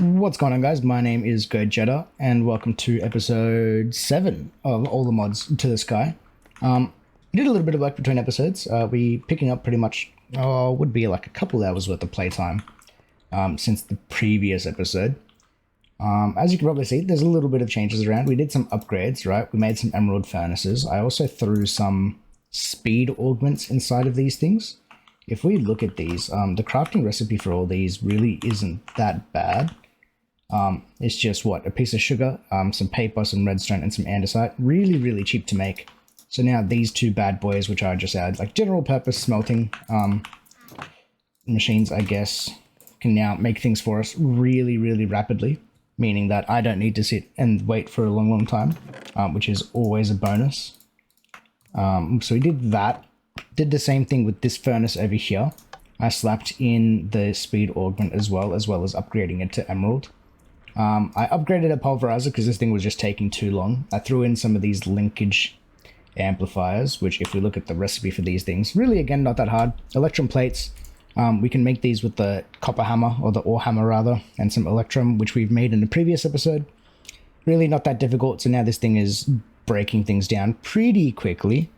What's going on, guys? My name is Gojetta, and welcome to episode 7 of All the Mods to the Sky. We did a little bit of work between episodes. We picking up pretty much, would be like a couple hours worth of playtime since the previous episode. As you can probably see, there's a little bit of changes around. We did some upgrades, right? We made some emerald furnaces. I also threw some speed augments inside of these things. If we look at these, the crafting recipe for all these really isn't that bad. It's just a piece of sugar, some paper, some redstone, and some andesite. Really, really cheap to make. So now these two bad boys, which I just add like general purpose smelting machines, I guess, can now make things for us really, really rapidly. Meaning that I don't need to sit and wait for a long, long time, which is always a bonus. So we did that. Did the same thing with this furnace over here. I slapped in the speed augment as well as upgrading it to emerald. I upgraded a pulverizer because this thing was just taking too long. I threw in some of these linkage amplifiers, which if we look at the recipe for these things, really again not that hard. Electrum plates. We can make these with the copper hammer, or the ore hammer rather, and some electrum, which we've made in the previous episode. Really not that difficult, so now this thing is breaking things down pretty quickly.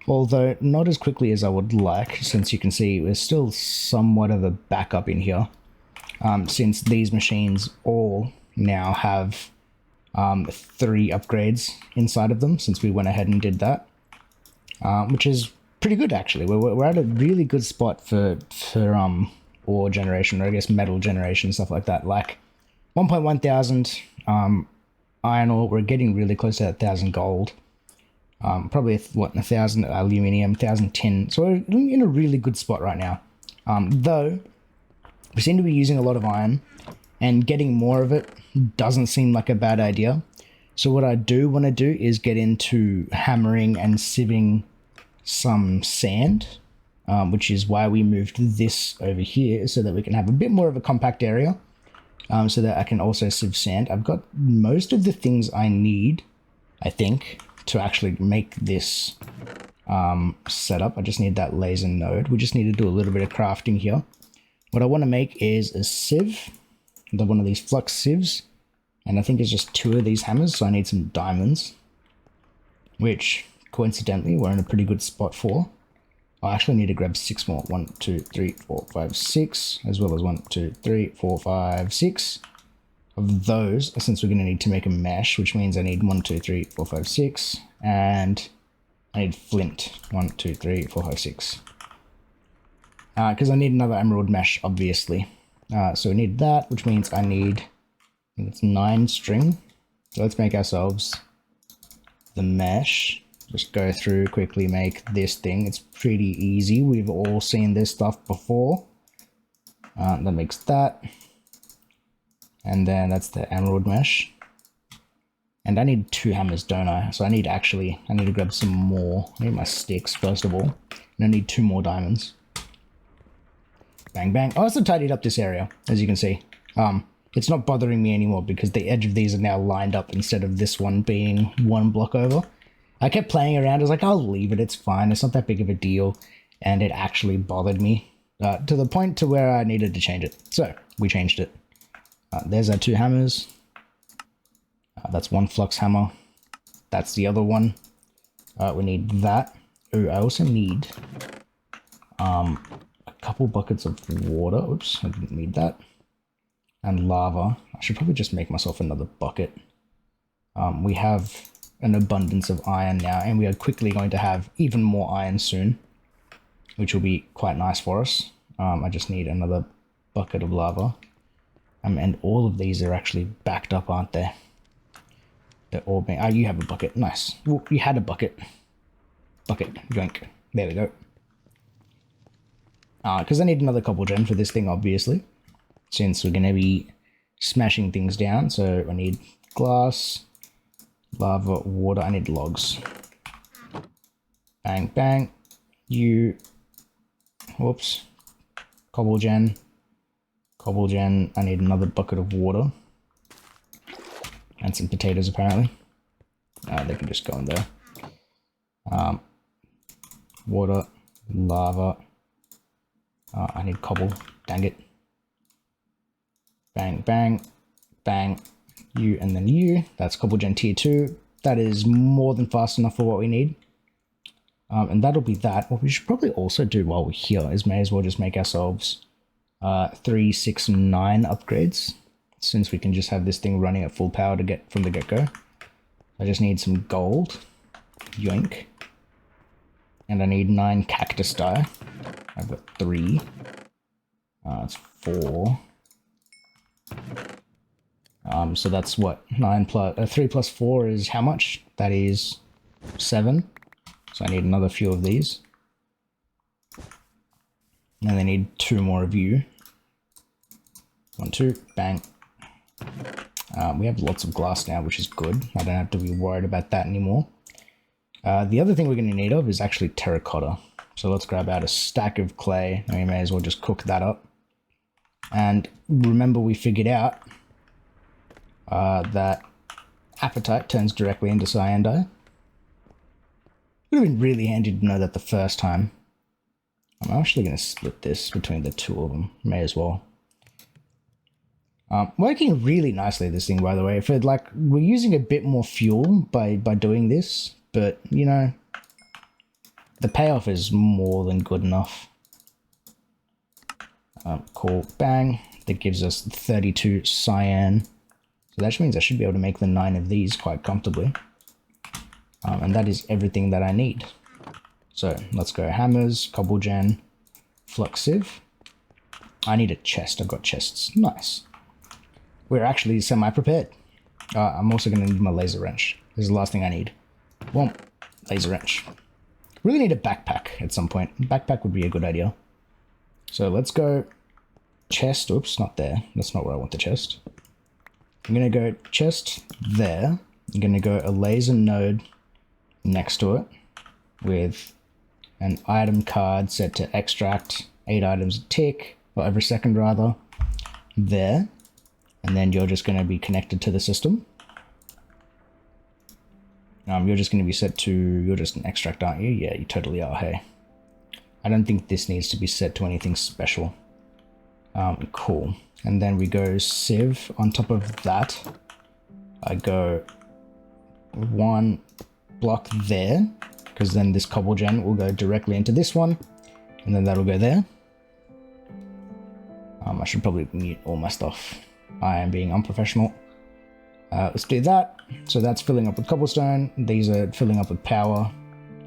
Although not as quickly as I would like, since you can see there's still somewhat of a backup in here. Since these machines all now have 3 upgrades inside of them, since we went ahead and did that. Which is pretty good actually. We're at a really good spot for ore generation, or I guess metal generation, stuff like that. Like 1.1 thousand iron ore, we're getting really close to 1,000 gold. Probably 1,000 aluminium, 1,000 tin. So we're in a really good spot right now. Though we seem to be using a lot of iron, and getting more of it doesn't seem like a bad idea. So what I do want to do is get into hammering and sieving some sand, which is why we moved this over here, so that we can have a bit more of a compact area, so that I can also sieve sand. I've got most of the things I need, I think, to actually make this setup. I just need that laser node. We just need to do a little bit of crafting here. What I want to make is a sieve, one of these flux sieves, and I think it's just 2 of these hammers, so I need some diamonds, which coincidentally we're in a pretty good spot for. I actually need to grab 6 more. 1, 2, 3, 4, 5, 6, as well as 1, 2, 3, 4, 5, 6 of those, since we're going to need to make a mesh, which means I need 1, 2, 3, 4, 5, 6, and I need flint. 1, 2, 3, 4, 5, 6. Because I need another emerald mesh, obviously. So we need that, which means I need, I think it's 9 string. So let's make ourselves the mesh. Just go through, quickly make this thing. It's pretty easy. We've all seen this stuff before. That makes that. And then that's the emerald mesh. And I need 2 hammers, don't I? So I need to grab some more. I need my sticks, first of all. And I need 2 more diamonds. Bang, bang. I also tidied up this area, as you can see. It's not bothering me anymore because the edge of these are now lined up instead of this one being 1 block over. I kept playing around. I was like, I'll leave it. It's fine. It's not that big of a deal. And it actually bothered me to the point to where I needed to change it. So we changed it. There's our 2 hammers. That's 1 flux hammer. That's the other one. We need that. Ooh, I also need a couple buckets of water. Oops, I didn't need that. And lava. I should probably just make myself another bucket. We have an abundance of iron now, and we are quickly going to have even more iron soon, which will be quite nice for us. I just need another bucket of lava. And all of these are actually backed up, aren't they? They're all being... you have a bucket. Nice. Well, you had a bucket. Bucket. Yoink. There we go. Because I need another cobble gem for this thing, obviously, since we're going to be smashing things down. So I need glass, lava, water. I need logs. Bang, bang. Whoops. Cobble gen. Cobble gen. I need another bucket of water. And some potatoes, apparently. They can just go in there. Water, lava. I need cobble. Dang it. Bang, bang. bang, you, and then you. That's cobble gen tier 2. That is more than fast enough for what we need. And that'll be that. What we should probably also do while we're here is may as well just make ourselves 3, 6, 9 upgrades, since we can just have this thing running at full power to get from the get-go. I just need some gold, yoink, and I need 9 cactus dye. I've got 3. It's 4. So that's what 3 plus 4 is how much? That is 7. So I need another few of these. And I need 2 more of you. 1, 2, bang. We have lots of glass now, which is good. I don't have to be worried about that anymore. The other thing we're going to need of is actually terracotta. So let's grab out a stack of clay, and we may as well just cook that up. And remember, we figured out that apatite turns directly into cyan dye. Would have been really handy to know that the first time. I'm actually going to split this between the 2 of them. May as well. Working really nicely, this thing, by the way. For like, we're using a bit more fuel by doing this, but you know, the payoff is more than good enough. Cool, bang. That gives us 32 cyan. So that means I should be able to make the 9 of these quite comfortably. And that is everything that I need. So let's go hammers, cobble gen, flux sieve. I need a chest. I've got chests. Nice. We're actually semi-prepared. I'm also going to need my laser wrench. This is the last thing I need. Well, laser wrench. Really need a backpack at some point. Backpack would be a good idea. So let's go chest. Oops, not there. That's not where I want the chest. I'm going to go chest there. I'm going to go a laser node next to it with an item card set to extract 8 items a tick, or every second rather, there. And then you're just going to be connected to the system. You're just going to be set to, you're just an extract, aren't you? Yeah, you totally are, hey. I don't think this needs to be set to anything special. Cool. And then we go sieve. On top of that, I go 1 block there, because then this cobble gen will go directly into this one, and then that'll go there. I should probably mute all my stuff. I am being unprofessional. Let's do that. So that's filling up with cobblestone. These are filling up with power.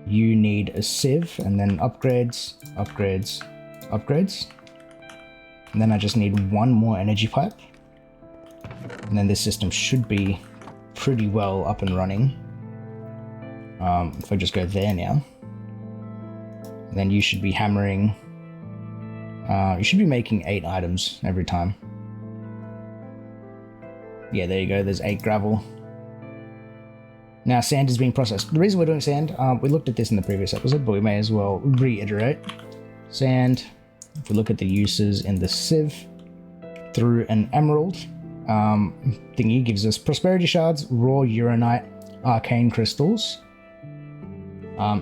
You need a sieve, and then upgrades, upgrades, upgrades. And then I just need 1 more energy pipe. And then this system should be pretty well up and running. If I just go there now, then you should be hammering, you should be making 8 items every time. Yeah, there you go, there's 8 gravel. Now sand is being processed. The reason we're doing sand, we looked at this in the previous episode, but we may as well reiterate. Sand, if we look at the uses in the sieve, through an emerald thingy gives us prosperity shards, raw uranite, arcane crystals,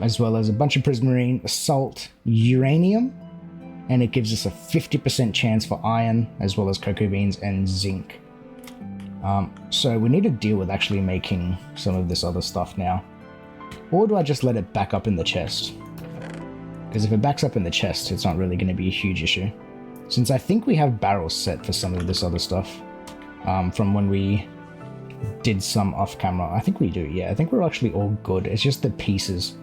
as well as a bunch of prismarine, salt, uranium, and it gives us a 50% chance for iron, as well as cocoa beans and zinc. So we need to deal with actually making some of this other stuff now. Or do I just let it back up in the chest? Because if it backs up in the chest, it's not really going to be a huge issue. Since I think we have barrels set for some of this other stuff, from when we did some off camera. I think we do, yeah. I think we're actually all good. It's just the pieces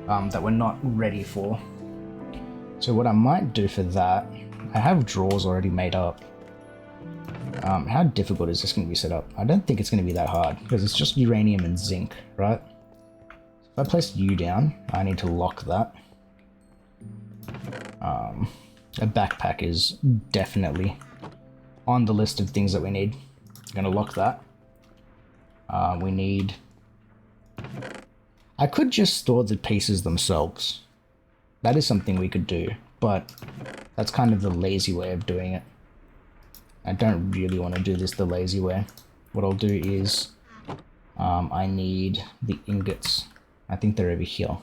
that we're not ready for. So what I might do for that, I have drawers already made up. How difficult is this going to be set up? I don't think it's going to be that hard, because it's just uranium and zinc, right? If I place you down, I need to lock that. A backpack is definitely on the list of things that we need. I'm going to lock that. We need... I could just store the pieces themselves. That is something we could do, but that's kind of the lazy way of doing it. I don't really want to do this the lazy way. What I'll do is, I need the ingots. I think they're over here.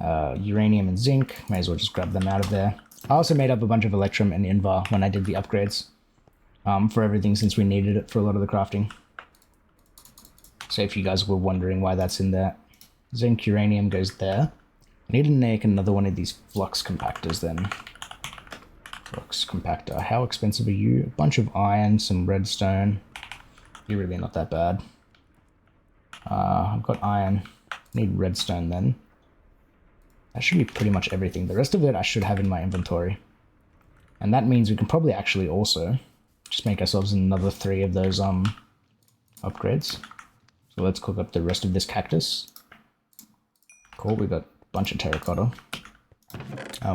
Uranium and zinc, may as well just grab them out of there. I also made up a bunch of electrum and invar when I did the upgrades. for everything since we needed it for a lot of the crafting. So if you guys were wondering why that's in there, zinc uranium goes there. I need to make another one of these flux compactors then. Flux compactor. How expensive are you? A bunch of iron, some redstone. You're really not that bad. I've got iron. Need redstone then. That should be pretty much everything. The rest of it I should have in my inventory. And that means we can probably actually also just make ourselves another 3 of those upgrades. So let's cook up the rest of this cactus. Cool, we got a bunch of terracotta.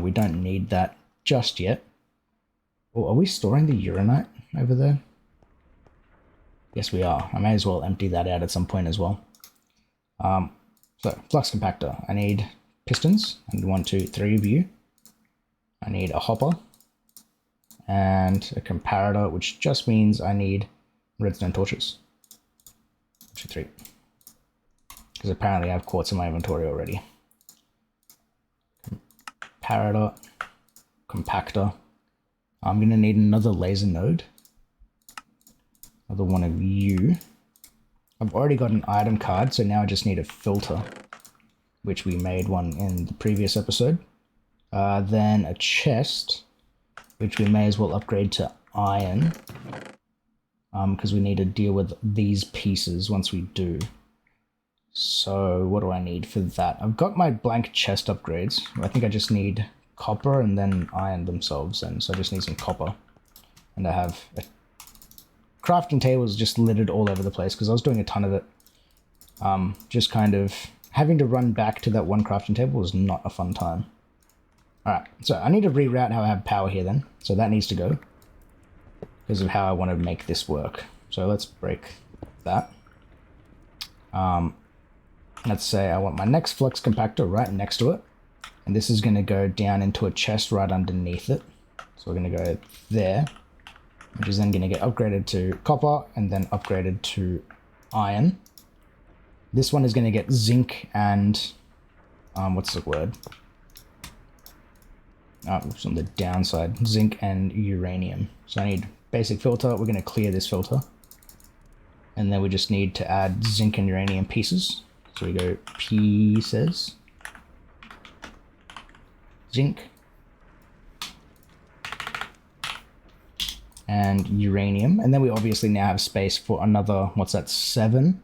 We don't need that just yet. Oh, are we storing the uranite over there? Yes, we are. I may as well empty that out at some point as well. So, flux compactor. I need pistons. I need 1, 2, 3 of you. I need a hopper. And a comparator, which just means I need redstone torches. 2, 3. Because apparently I have quartz in my inventory already. Comparator. Compactor. I'm going to need another laser node. Another one of you. I've already got an item card, so now I just need a filter, which we made one in the previous episode. Then a chest, which we may as well upgrade to iron, because we need to deal with these pieces once we do. So what do I need for that? I've got my blank chest upgrades. I think I just need copper and then iron themselves, and so I just need some copper. And I have a crafting tables just littered all over the place because I was doing a ton of it. Just kind of having to run back to that one crafting table was not a fun time. Alright, so I need to reroute how I have power here then. So that needs to go because of how I want to make this work. So let's break that. Let's say I want my next flux compactor right next to it. And this is going to go down into a chest right underneath it. So we're going to go there, which is then going to get upgraded to copper and then upgraded to iron. This one is going to get zinc and, what's the word? It's on the downside, zinc and uranium. So I need basic filter. We're going to clear this filter. And then we just need to add zinc and uranium pieces. So we go pieces, zinc, and uranium. And then we obviously now have space for another, what's that, 7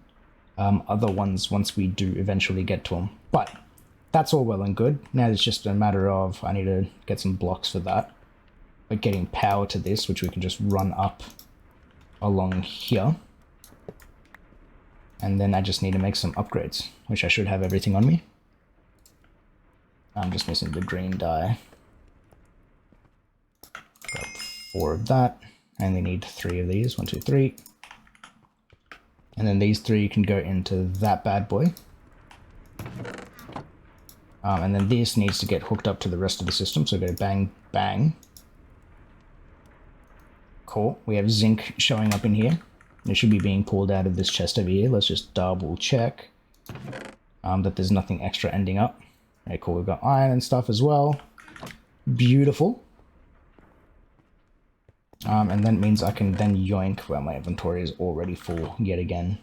other ones once we do eventually get to them. But that's all well and good. Now it's just a matter of, I need to get some blocks for that. But getting power to this, which we can just run up along here. And then I just need to make some upgrades, which I should have everything on me. I'm just missing the green dye. Got 4 of that. I only need 3 of these. 1, 2, 3. And then these 3 can go into that bad boy. And then this needs to get hooked up to the rest of the system. So go bang, bang. Cool. We have zinc showing up in here. It should be being pulled out of this chest over here. Let's just double check that there's nothing extra ending up. Okay, cool. We've got iron and stuff as well. Beautiful. And that means I can then yoink. Well, my inventory is already full yet again.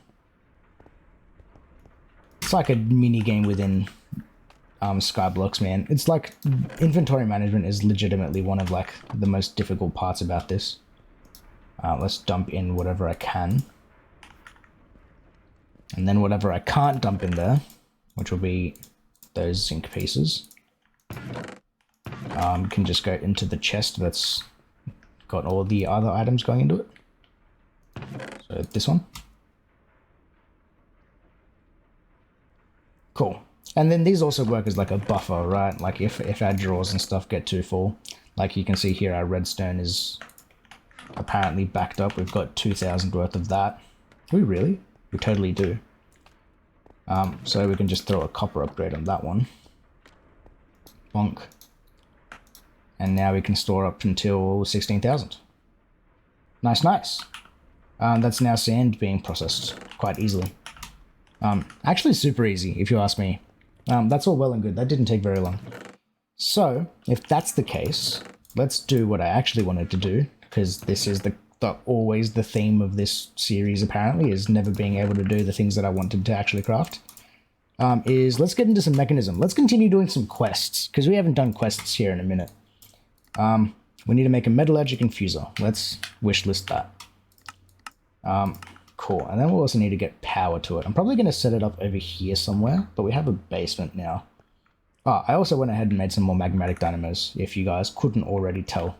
It's like a mini game within Skyblocks, man. It's like inventory management is legitimately one of like the most difficult parts about this. Let's dump in whatever I can. And then whatever I can't dump in there, which will be those zinc pieces, can just go into the chest that's got all the other items going into it. So this one. Cool. And then these also work as like a buffer, right? Like if our drawers and stuff get too full, like you can see here, our redstone is apparently backed up. We've got 2,000 worth of that. Do we really? We totally do. So we can just throw a copper upgrade on that one. Bonk. And now we can store up until 16,000. Nice, nice. That's now sand being processed quite easily. Actually super easy, if you ask me. That's all well and good. That didn't take very long. So, if that's the case, let's do what I actually wanted to do, because this is the always the theme of this series, apparently, is never being able to do the things that I wanted to actually craft, is let's get into some Mekanism. Let's continue doing some quests, because we haven't done quests here in a minute. We need to make a Metallurgic Infuser. Let's wishlist that. Cool. And then we'll also need to get power to it. I'm probably going to set it up over here somewhere, but we have a basement now. Oh, I also went ahead and made some more magmatic dynamos, if you guys couldn't already tell.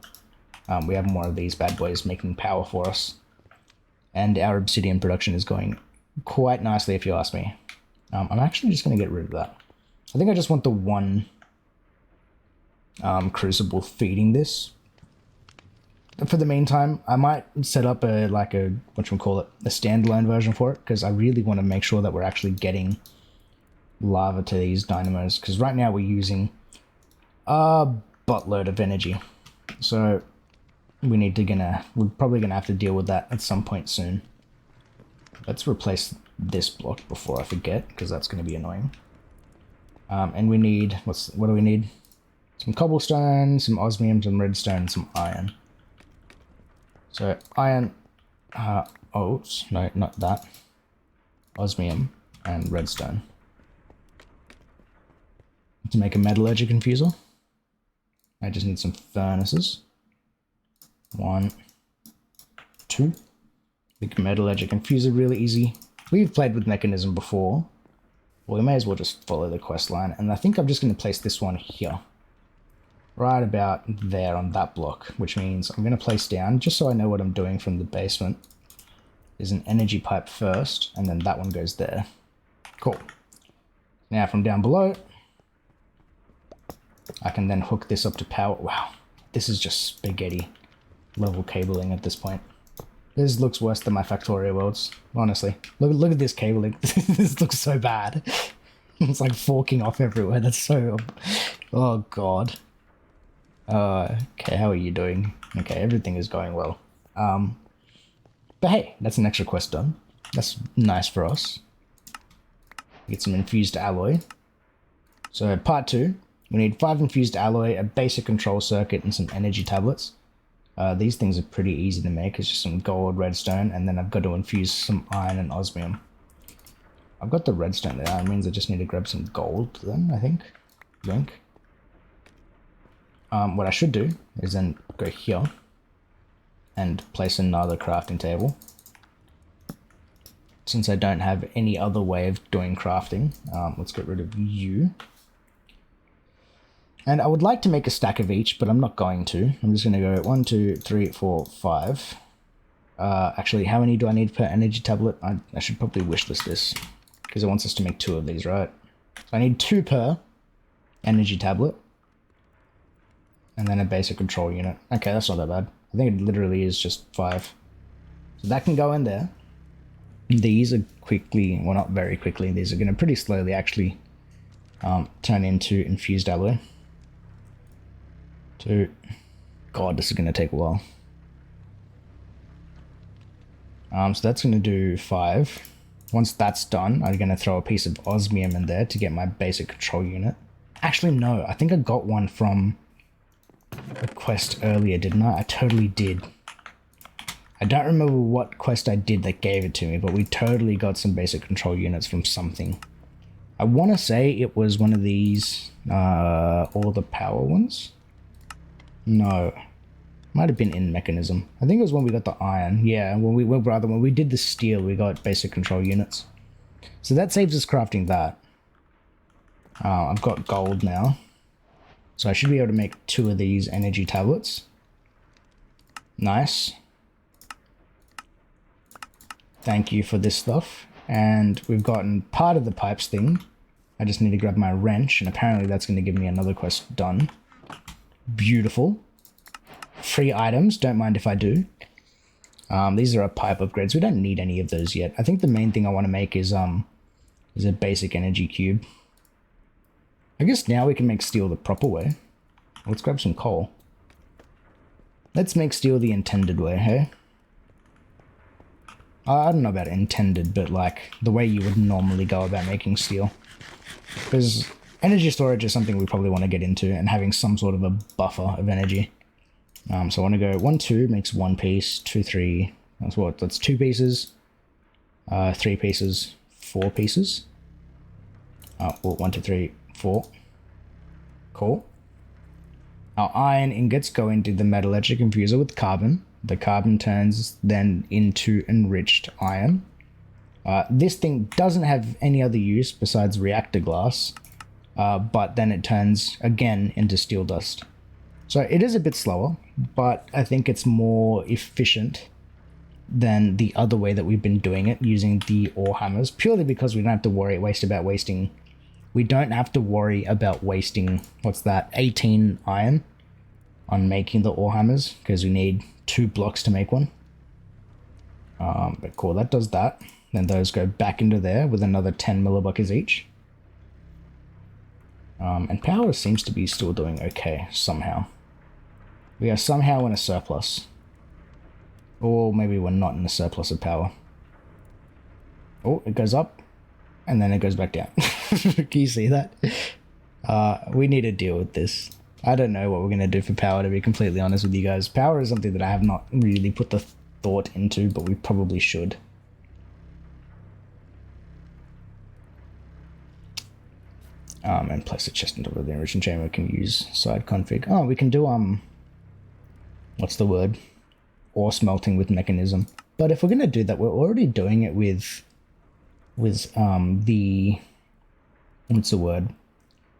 We have more of these bad boys making power for us. And our obsidian production is going quite nicely, if you ask me. I'm actually just going to get rid of that. I think I just want the one crucible feeding this. For the meantime, I might set up a standalone version for it, because I really want to make sure that we're actually getting lava to these dynamos, because right now we're using a buttload of energy. So we're probably gonna have to deal with that at some point soon. Let's replace this block before I forget, because that's going to be annoying. And we need, what do we need? Some cobblestone, some osmium, some redstone, some iron. So iron, no, not that. Osmium and redstone. To make a metallurgic infuser, I just need some furnaces. 1, 2. Make a metallurgic infuser really easy. We've played with Mekanism before. Well, we may as well just follow the quest line. And I think I'm just going to place this one here. Right about there on that block, which means I'm going to place down, just so I know what I'm doing from the basement, is an energy pipe first, and then that one goes there. Cool. Now from down below, I can then hook this up to power. Wow, this is just spaghetti level cabling at this point. This looks worse than my Factorio worlds, honestly. Look at this cabling. This looks so bad. It's like forking off everywhere. That's so... Oh, God. Okay, how are you doing? Okay, everything is going well. But hey, that's an extra quest done. That's nice for us. Get some infused alloy. So part 2, we need 5 infused alloy, a basic control circuit, and some energy tablets. These things are pretty easy to make. It's just some gold, redstone, and then I've got to infuse some iron and osmium. I've got the redstone there. That means I just need to grab some gold then, I think. Zinc. What I should do is then go here and place another crafting table. Since I don't have any other way of doing crafting, let's get rid of you. And I would like to make a stack of each, but I'm not going to. I'm just going to go 1, 2, 3, 4, 5. Actually, how many do I need per energy tablet? I should probably wishlist this, because it wants us to make 2 of these, right? So I need 2 per energy tablet. And then a basic control unit. Okay, that's not that bad. I think it literally is just 5. So that can go in there. These are quickly, well, not very quickly, these are going to pretty slowly actually turn into infused alloy. 2. God, this is going to take a while. So that's going to do 5. Once that's done, I'm going to throw a piece of osmium in there to get my basic control unit. Actually, no, I think I got one from a quest earlier, didn't I? I totally did. I don't remember what quest I did that gave it to me, but we totally got some basic control units from something. I want to say it was one of these, all the power ones. No, might have been in Mekanism. I think it was when we got the iron. Yeah, when we did the steel, we got basic control units. So that saves us crafting that. I've got gold now, so I should be able to make 2 of these energy tablets. Nice. Thank you for this stuff. And we've gotten part of the pipes thing. I just need to grab my wrench, and apparently that's going to give me another quest done. Beautiful. Free items, don't mind if I do. These are our pipe upgrades. We don't need any of those yet. I think the main thing I want to make is a basic energy cube. I guess now we can make steel the proper way. Let's grab some coal. Let's make steel the intended way, hey? I don't know about intended, but like the way you would normally go about making steel. Because energy storage is something we probably want to get into, and having some sort of a buffer of energy. So I want to go 1, 2 makes 1 piece, 2, 3. That's what? That's 2 pieces, 3 pieces, 4 pieces. Well, 1, 2, 3, 4. Cool. Our iron ingots go into the metallurgic infuser with carbon. The carbon turns then into enriched iron. This thing doesn't have any other use besides reactor glass, but then it turns again into steel dust. So it is a bit slower, but I think it's more efficient than the other way that we've been doing it, using the ore hammers, purely because we don't have to worry about wasting. We don't have to worry about wasting, what's that, 18 iron on making the ore hammers, because we need 2 blocks to make one. But cool, that does that. Then those go back into there with another 10 millibuckets each. And power seems to be still doing okay, somehow. We are somehow in a surplus. Or maybe we're not in a surplus of power. Oh, it goes up, and then it goes back down. Can you see that? We need to deal with this. I don't know what we're going to do for power, to be completely honest with you guys. Power is something that I have not really put the thought into, but we probably should. And place a chest on top of the enrichment chamber. We can use side config. Oh, we can do, what's the word? Ore smelting with Mekanism. But if we're going to do that, we're already doing it with the, what's the word?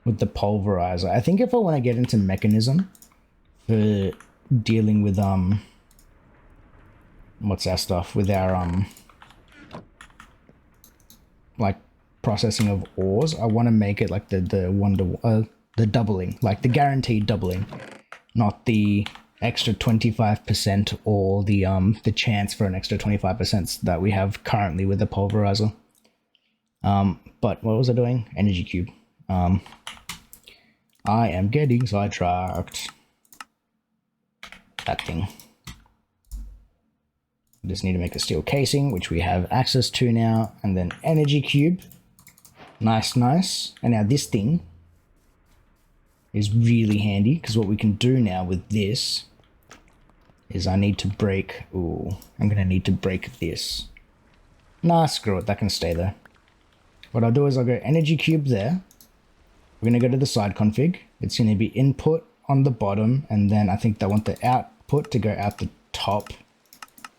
With the pulverizer. I think if I want to get into Mekanism for dealing with, what's our stuff? With our, like, processing of ores, I want to make it like the doubling, like the guaranteed doubling, not the extra 25% or the chance for an extra 25% that we have currently with the pulverizer. But what was I doing? Energy cube. I am getting sidetracked. That thing. Just need to make a steel casing, which we have access to now, and then energy cube. Nice, nice. And now this thing is really handy, because what we can do now with this is I need to break... Ooh, I'm going to need to break this. Nah, screw it. That can stay there. What I'll do is I'll go energy cube there. We're going to go to the side config. It's going to be input on the bottom, and then I think I want the output to go out the top.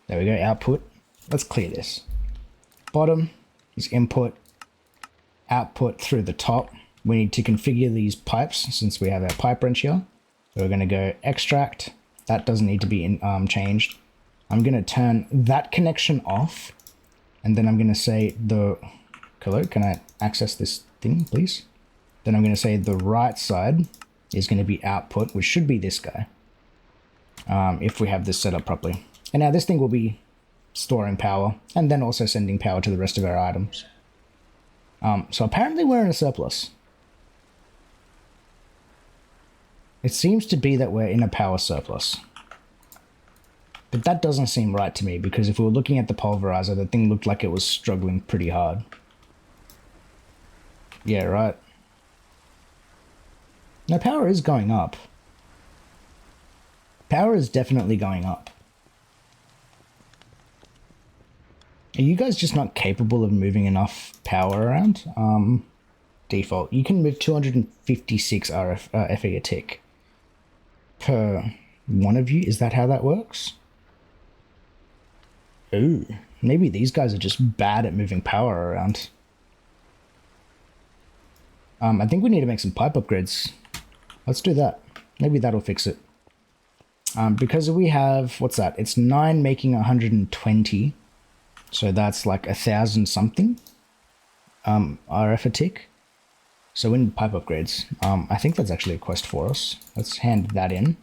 There we go, output. Let's clear this. Bottom is input. Output through the top. We need to configure these pipes since we have our pipe wrench here. So we're going to go extract. That doesn't need to be changed. I'm going to turn that connection off, and then I'm going to say the... Hello, can I access this thing, please? Then I'm going to say the right side is going to be output, which should be this guy, if we have this set up properly. And now this thing will be storing power, and then also sending power to the rest of our items. So apparently we're in a surplus. It seems to be that we're in a power surplus. But that doesn't seem right to me, because if we were looking at the pulverizer, the thing looked like it was struggling pretty hard. Yeah, right. Now power is going up. Power is definitely going up. Are you guys just not capable of moving enough power around? Default. You can move 256 FE a tick per one of you. Is that how that works? Ooh, maybe these guys are just bad at moving power around. I think we need to make some pipe upgrades. Let's do that. Maybe that'll fix it. Because we have, what's that? It's 9 making 120. So that's like 1,000 something RF a tick. So we need pipe upgrades. I think that's actually a quest for us. Let's hand that in.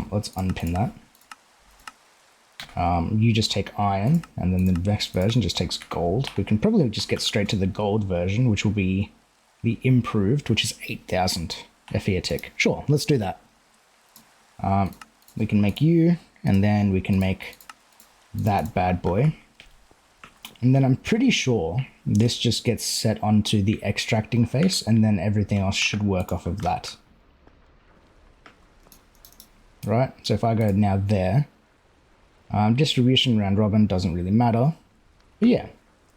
Let's unpin that. You just take iron, and then the next version just takes gold. We can probably just get straight to the gold version, which will be the improved, which is 8,000 FE a tick. Sure, let's do that. We can make you, and then we can make that bad boy. And then I'm pretty sure this just gets set onto the extracting face, and then everything else should work off of that. right? So if I go now there, distribution round robin doesn't really matter. But yeah,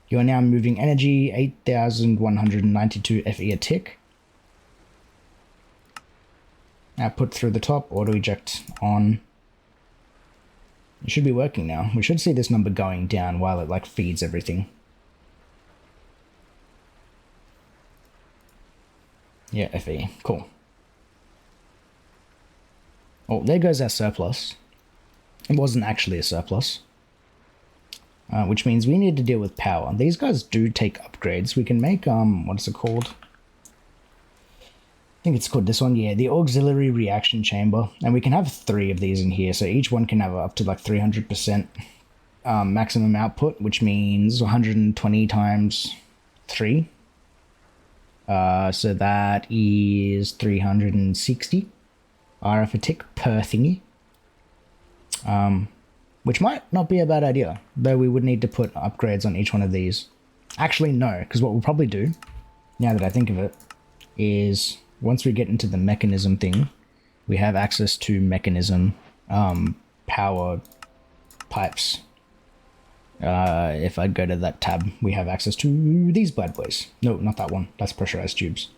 you are now moving energy 8,192 FE a tick. Output through the top, auto eject on. It should be working now. We should see this number going down while it like feeds everything. Yeah, FE, cool. Oh, there goes our surplus. It wasn't actually a surplus. Which means we need to deal with power. These guys do take upgrades. We can make, what's it called? I think it's called this one, yeah, the Auxiliary Reaction Chamber. And we can have 3 of these in here, so each one can have up to like 300% maximum output, which means 120 times 3. So that is 360 RF a tick per thingy. Which might not be a bad idea, though we would need to put upgrades on each one of these. Actually, no, because what we'll probably do, now that I think of it, is once we get into the mechanism thing, we have access to mechanism power pipes. If I go to that tab, we have access to these bad boys. No, not that one. That's pressurized tubes.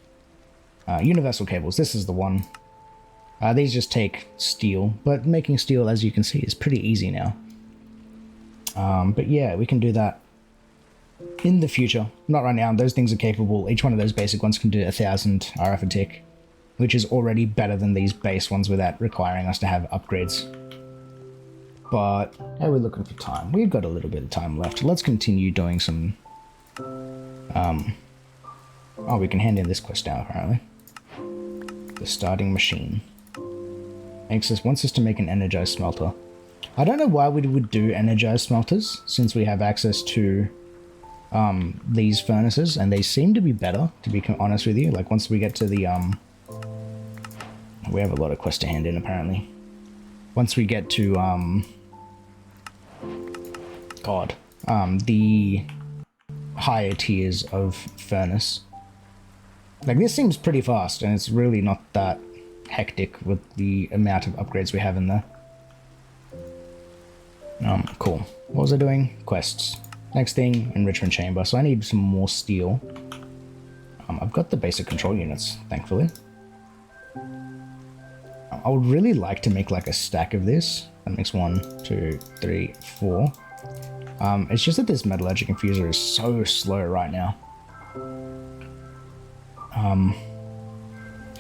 Universal cables. This is the one. These just take steel, but making steel, as you can see, is pretty easy now. But yeah, we can do that in the future. Not right now. Those things are capable. Each one of those basic ones can do 1,000 RF a tick, which is already better than these base ones without requiring us to have upgrades. But how are we looking for time? We've got a little bit of time left. Let's continue doing some... Oh, we can hand in this quest now, apparently. The starting machine. Wants us to make an energized smelter. I don't know why we would do energized smelters, since we have access to these furnaces, and they seem to be better, to be honest with you. Like, once we get to the... we have a lot of quests to hand in, apparently. Once we get to... the higher tiers of furnace. Like, this seems pretty fast, and it's really not that hectic with the amount of upgrades we have in there. Cool. What was I doing? Quests. Next thing, Enrichment Chamber. So I need some more steel. I've got the basic control units, thankfully. I would really like to make like a stack of this. That makes 1, 2, 3, 4. It's just that this Metallurgic Infuser is so slow right now.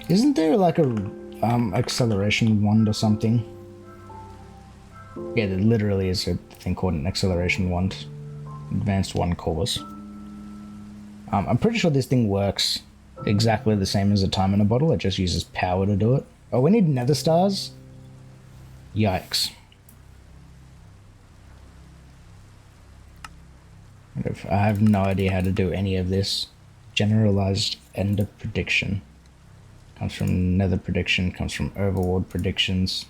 Isn't there like a acceleration wand or something? Yeah, there literally is a thing called an acceleration wand. Advanced wand course. I'm pretty sure this thing works exactly the same as a time in a bottle. It just uses power to do it. Oh, we need nether stars? Yikes. I have no idea how to do any of this. Generalized ender prediction. Comes from nether prediction, comes from overworld predictions.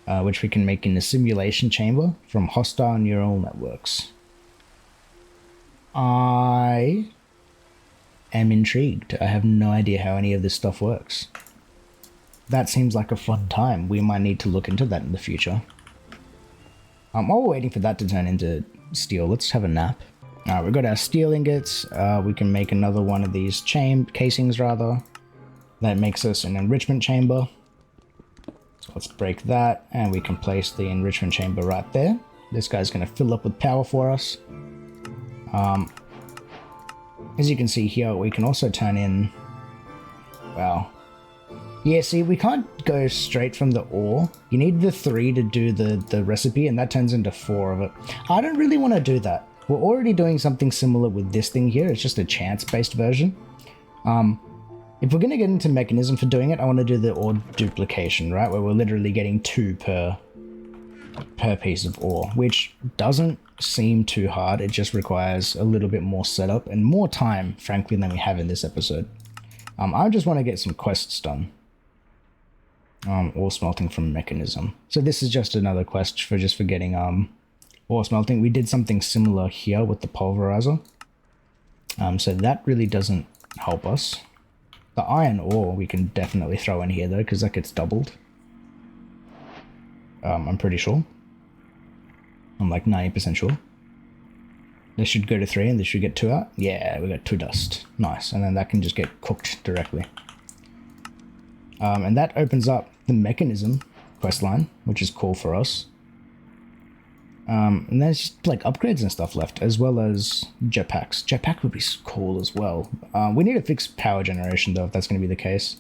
Which we can make in the simulation chamber from hostile neural networks. I am intrigued. I have no idea how any of this stuff works. That seems like a fun time. We might need to look into that in the future. While we're waiting for that to turn into steel, let's have a nap. We've got our steel ingots. We can make another one of these casings, rather. That makes us an enrichment chamber. So let's break that, and we can place the enrichment chamber right there. This guy's going to fill up with power for us. As you can see here, we can also turn in... Wow. Yeah, see, we can't go straight from the ore. You need the 3 to do the recipe, and that turns into 4 of it. I don't really want to do that. We're already doing something similar with this thing here. It's just a chance-based version. If we're going to get into Mekanism for doing it, I want to do the ore duplication, right? Where we're literally getting 2 per piece of ore, which doesn't seem too hard. It just requires a little bit more setup and more time, frankly, than we have in this episode. I just want to get some quests done. Ore smelting from Mekanism. So this is just another quest for getting ore smelting. We did something similar here with the pulverizer. So that really doesn't help us. The iron ore we can definitely throw in here though, because that gets doubled. I'm pretty sure. I'm like 90% sure. This should go to 3 and this should get 2 out. Yeah, we got 2 dust. Nice. And then that can just get cooked directly. And that opens up the Mekanism questline, which is cool for us. And there's just like upgrades and stuff left, as well as jetpacks. Jetpack would be cool as well. We need to fix power generation though, if that's going to be the case.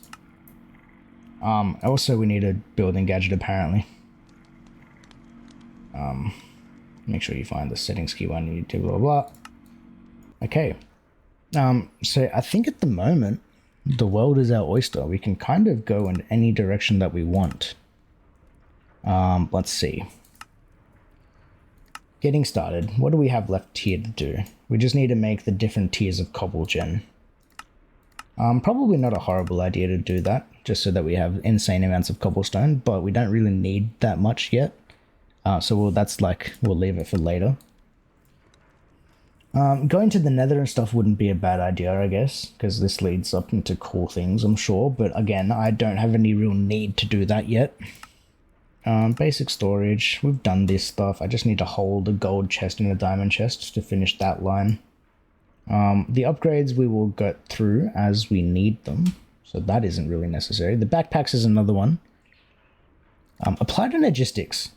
Also, we need a building gadget apparently. Make sure you find the settings key one. You need to blah blah. Okay. So I think at the moment the world is our oyster. We can kind of go in any direction that we want. Let's see. Getting started. What do we have left here to do? We just need to make the different tiers of cobble gen. Probably not a horrible idea to do that, just so that we have insane amounts of cobblestone, but we don't really need that much yet. So we'll leave it for later. Going to the nether and stuff wouldn't be a bad idea, I guess, because this leads up into cool things, I'm sure, but again, I don't have any real need to do that yet. Basic storage, we've done this stuff. I just need to hold a gold chest and a diamond chest to finish that line. The upgrades we will go through as we need them, so that isn't really necessary. The backpacks is another one. Applied energistics.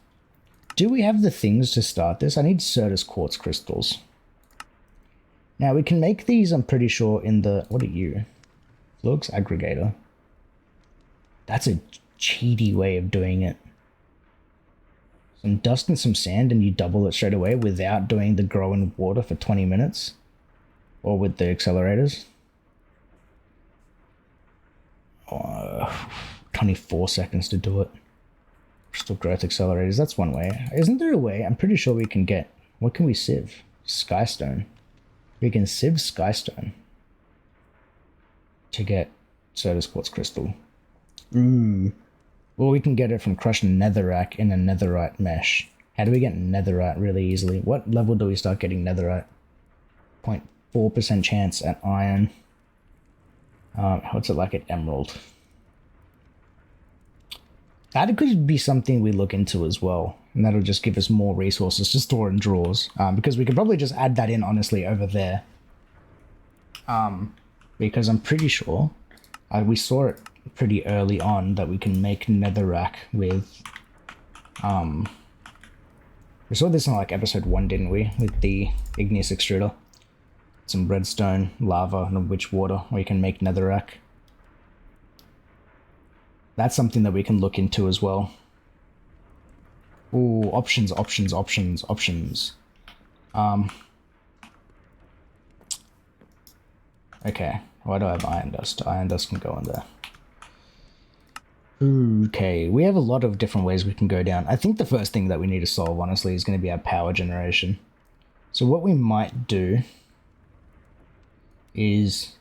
Do we have the things to start this? I need Certus quartz crystals. Now we can make these, I'm pretty sure, in the... What are you? Flux aggregator. That's a cheaty way of doing it. Some dust and some sand and you double it straight away without doing the grow in water for 20 minutes. Or with the accelerators. 24 seconds to do it. Crystal growth accelerators, that's one way. Isn't there a way? I'm pretty sure we can get... What can we sieve? Skystone. We can sieve Skystone to get Certus quartz crystal. Ooh. Or we can get it from crushing netherrack in a netherite mesh. How do we get netherite really easily? What level do we start getting netherite? 0.4% chance at iron. What's it like at emerald? That could be something we look into as well. And that'll just give us more resources to store in drawers. Because we could probably just add that in, honestly, over there. Because I'm pretty sure we saw it pretty early on that we can make netherrack with... we saw this in like episode 1, didn't we? With the igneous extruder. Some redstone, lava, and witch water, where you can make netherrack. That's something that we can look into as well. Ooh, options. Okay, why do I have iron dust? Iron dust can go in there. Okay, we have a lot of different ways we can go down. I think the first thing that we need to solve, honestly, is going to be our power generation. So what we might do is...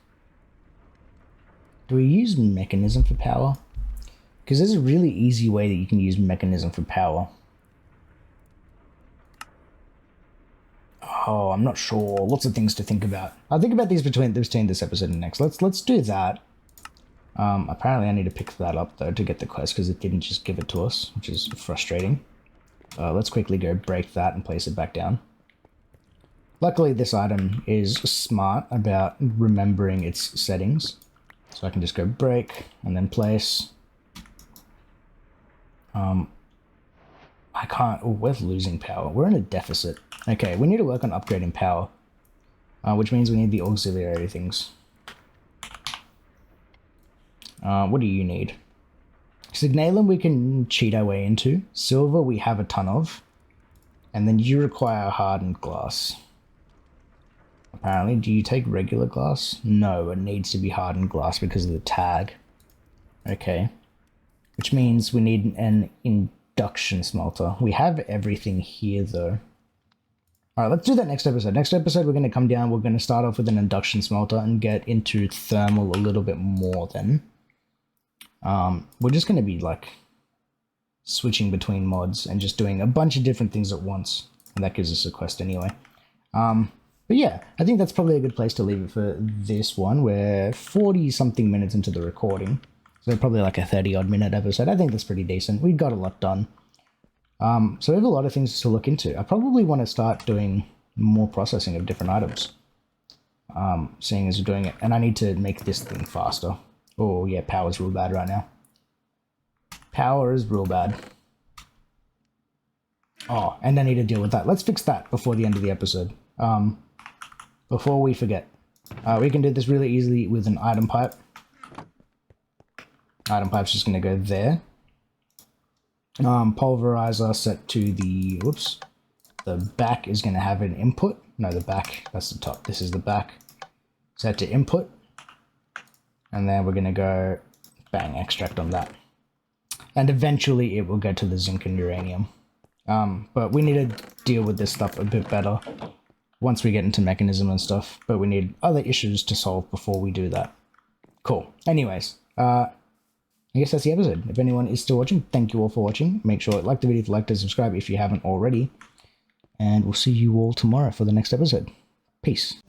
Do we use Mekanism for power? Because there's a really easy way that you can use Mekanism for power. Oh, I'm not sure. Lots of things to think about. I'll think about these between this episode and next. Let's do that. Apparently I need to pick that up though to get the quest because it didn't just give it to us, which is frustrating. Let's quickly go break that and place it back down. Luckily this item is smart about remembering its settings. So I can just go break and then place. I can't... Oh, we're losing power. We're in a deficit. Okay, we need to work on upgrading power. Which means we need the auxiliary things. What do you need? Signalum we can cheat our way into. Silver we have a ton of. And then you require hardened glass. Apparently, do you take regular glass? No, it needs to be hardened glass because of the tag. Okay. Which means we need an induction smelter. We have everything here though. Alright, let's do that next episode. Next episode we're going to come down, we're going to start off with an induction smelter and get into thermal a little bit more then. We're just going to be like switching between mods and just doing a bunch of different things at once. And that gives us a quest anyway. But yeah, I think that's probably a good place to leave it for this one. We're 40 something minutes into the recording. So probably like a 30 odd minute episode. I think that's pretty decent. We got a lot done. So we have a lot of things to look into. I probably want to start doing more processing of different items, seeing as we're doing it. And I need to make this thing faster. Oh yeah, power's real bad right now. Power is real bad. Oh, and I need to deal with that. Let's fix that before the end of the episode. Before we forget. We can do this really easily with an item pipe. Item pipe's just going to go there. Pulverizer set to the, whoops, the back is going to have an input. No, the back, that's the top. This is the back. Set to input. And then we're going to go bang, extract on that. And eventually it will go to the zinc and uranium. But we need to deal with this stuff a bit better once we get into Mekanism and stuff. But we need other issues to solve before we do that. Cool. Anyways, I guess that's the episode. If anyone is still watching, thank you all for watching. Make sure to like the video, like and subscribe if you haven't already. And we'll see you all tomorrow for the next episode. Peace.